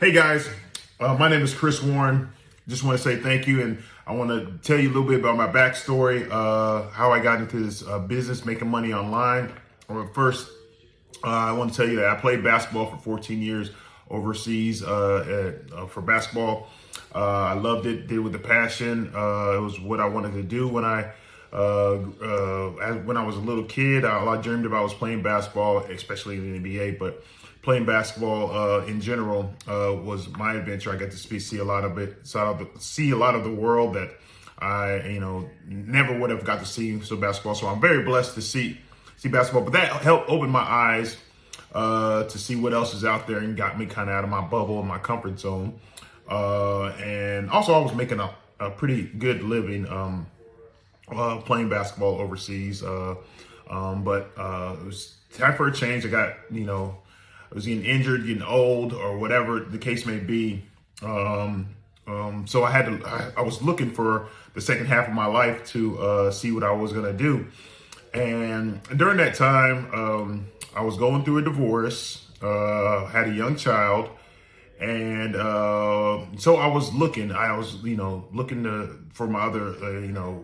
Hey guys, my name is Chris Warren. Just want to say thank you, and I want to tell you a little bit about my backstory, how I got into this business, making money online. First, I want to tell you that I played basketball for 14 years overseas for basketball. I loved it, did it with a passion. It was what I wanted to do when I was a little kid. All I dreamed about was playing basketball, especially in the NBA, but playing basketball in general was my adventure. I got to see a lot of it, see a lot of the world that I, never would have got to see. So basketball. So I'm very blessed to see basketball. But that helped open my eyes to see what else is out there and got me kind of out of my bubble and my comfort zone. And also, I was making a pretty good living playing basketball overseas. But it was time for a change. I was getting injured, getting old, or whatever the case may be. So I was looking for the second half of my life to see what I was going to do. And during that time, I was going through a divorce, had a young child. And so I was looking. Looking for my other,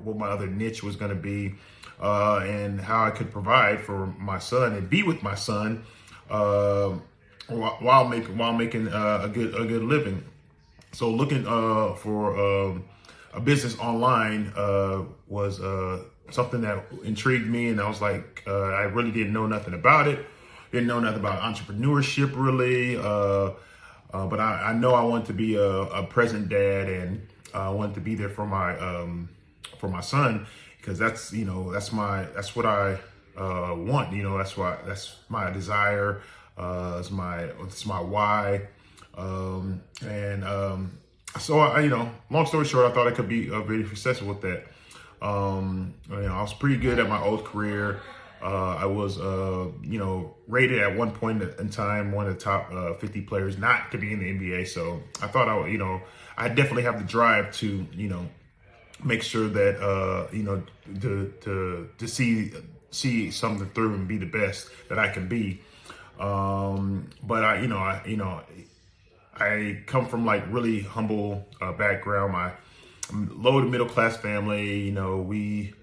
what my other niche was going to be, and how I could provide for my son and be with my son while making a good living. So looking for a business online was something that intrigued me, and I was like, I really didn't know nothing about it. Didn't know nothing about entrepreneurship really. But I know I wanted to be a present dad, and I wanted to be there for my son, because that's what I want. That's my desire. It's my why. So long story short, I thought I could be very successful with that. I was pretty good at my old career. I was, rated at one point in time one of the top 50 players not to be in the NBA. So I thought I definitely have the drive to, make sure that, to see something through and be the best that I can be. But I come from like really humble background. My low to middle class family. We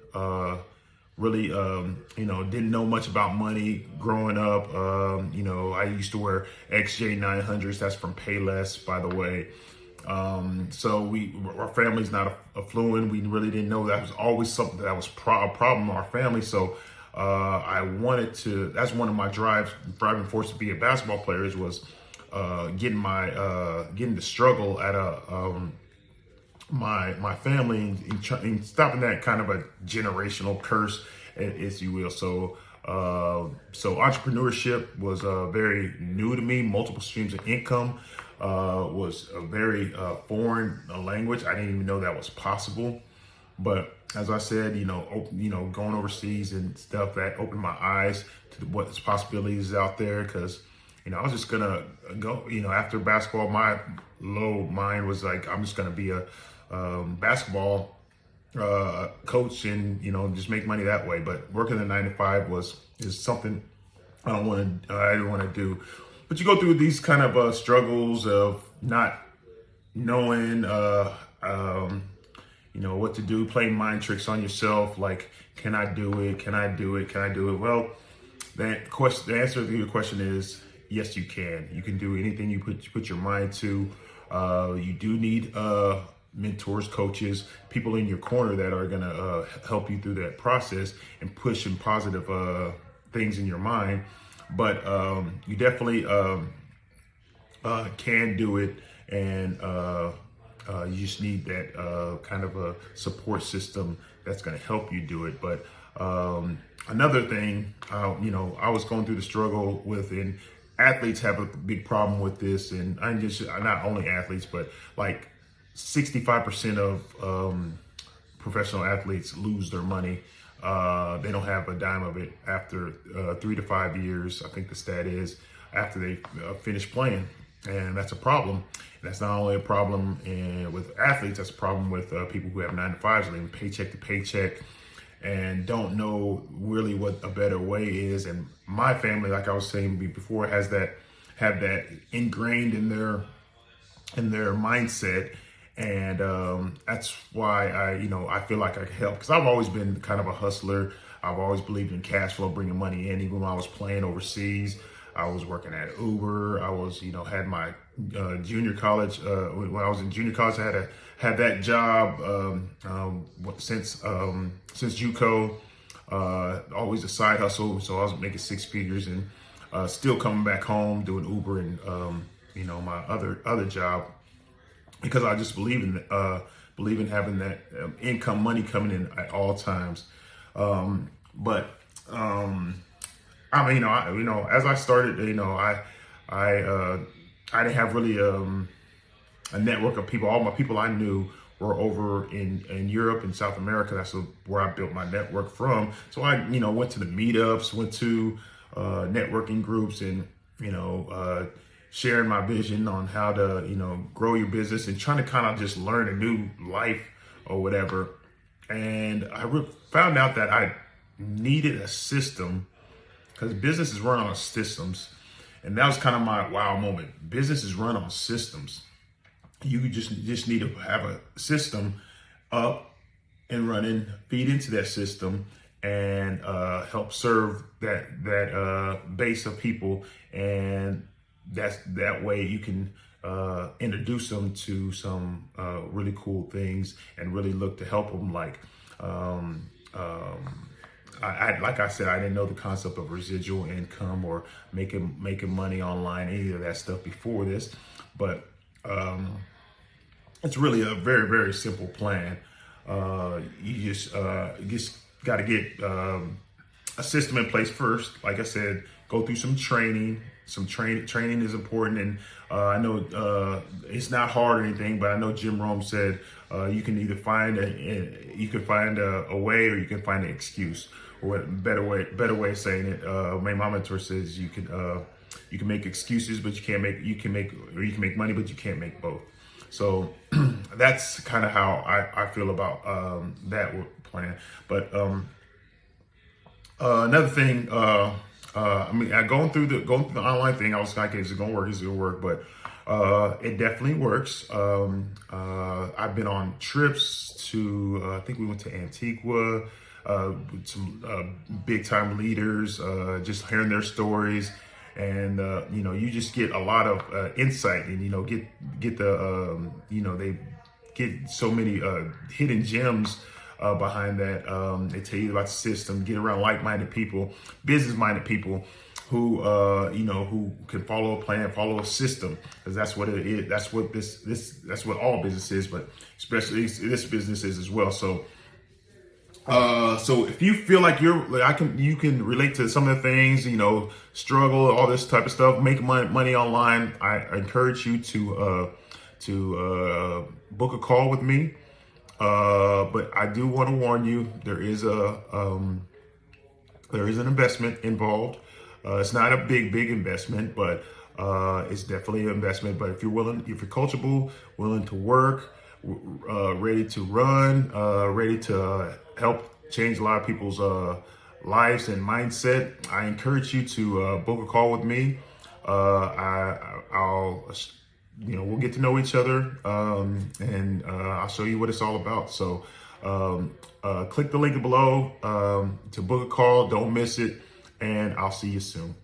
really didn't know much about money growing up. I used to wear XJ 900s. That's from Payless, by the way. So our family's not affluent. We really didn't know that was always something that was a problem in our family. So that's one of my driving force to be a basketball player was getting the struggle out of my family and stopping that kind of a generational curse, if you will. So entrepreneurship was very new to me. Multiple streams of income was a very foreign language. I didn't even know that was possible. But as I said, going overseas and stuff, that opened my eyes to what possibilities out there. Because I was just gonna go. After basketball, my low mind was like, I'm just gonna be a basketball coach and just make money that way. But working the 9 to 5 is something I didn't want to do. But you go through these kind of struggles of not knowing what to do, playing mind tricks on yourself, like, can I do it? Can I do it? Can I do it? Well, the answer to your question is yes, you can. You can do anything you put your mind to. You do need mentors, coaches, people in your corner that are gonna help you through that process and push in positive things in your mind. But you definitely can do it, and you just need that kind of a support system that's gonna help you do it. But another thing, I was going through the struggle with, and athletes have a big problem with this, and not only athletes, but like 65% of professional athletes lose their money. They don't have a dime of it after 3 to 5 years, I think the stat is, after they finish playing. And that's a problem. And that's not only a problem with athletes, that's a problem with people who have 9 to 5s, living paycheck to paycheck and don't know really what a better way is. And my family, like I was saying before, have that ingrained in their and their mindset. And that's why I feel like I can help, because I've always been kind of a hustler. I've always believed in cash flow, bringing money in. Even when I was playing overseas, I was working at Uber. I was, had my junior college. When I was in junior college, had that job since JUCO. Always a side hustle, so I was making six figures, and still coming back home doing Uber and my other job, because I just believe in having that income, money coming in at all times. But I mean, as I started, I didn't have really a network of people. All my people I knew were over in Europe and South America. That's where I built my network from. So I, went to the meetups, went to networking groups, and sharing my vision on how to grow your business, and trying to kind of just learn a new life or whatever. And I found out that I needed a system, because business is run on systems. And that was kind of my wow moment. Business is run on systems. You just need to have a system up and running, feed into that system, and help serve that base of people. And that way you can introduce them to some really cool things, and really look to help them. Like like I said, I didn't know the concept of residual income or making money online, any of that stuff before this, but it's really a very, very simple plan. You just got to get a system in place first. Like I said, go through some training. Training is important, and I know it's not hard or anything, but I know Jim Rome said you can either find a way, or you can find an excuse. Or better way of saying it. My mentor says you can make excuses, but you can make money, but you can't make both. So that's kind of how I feel about that plan. But another thing, going through the online thing, I was like, is it gonna work? Is it gonna work? But it definitely works. I've been on trips to, I think we went to Antigua, with some big time leaders, just hearing their stories. And you just get a lot of insight, and get the they get so many hidden gems behind that. They tell you about the system, get around like-minded people, business-minded people who who can follow a plan, follow a system, because that's what it is. That's what that's what all business is, but especially this business is as well. So if you feel like you can relate to some of the things, struggle, all this type of stuff, make money online, I encourage you to book a call with me. But I do want to warn you, there is an investment involved. It's not a big investment, but it's definitely an investment. But if you're coachable, willing to work, ready to run, ready to help change a lot of people's lives and mindset, I encourage you to book a call with me. I'll we'll get to know each other, and I'll show you what it's all about. So click the link below to book a call. Don't miss it, and I'll see you soon.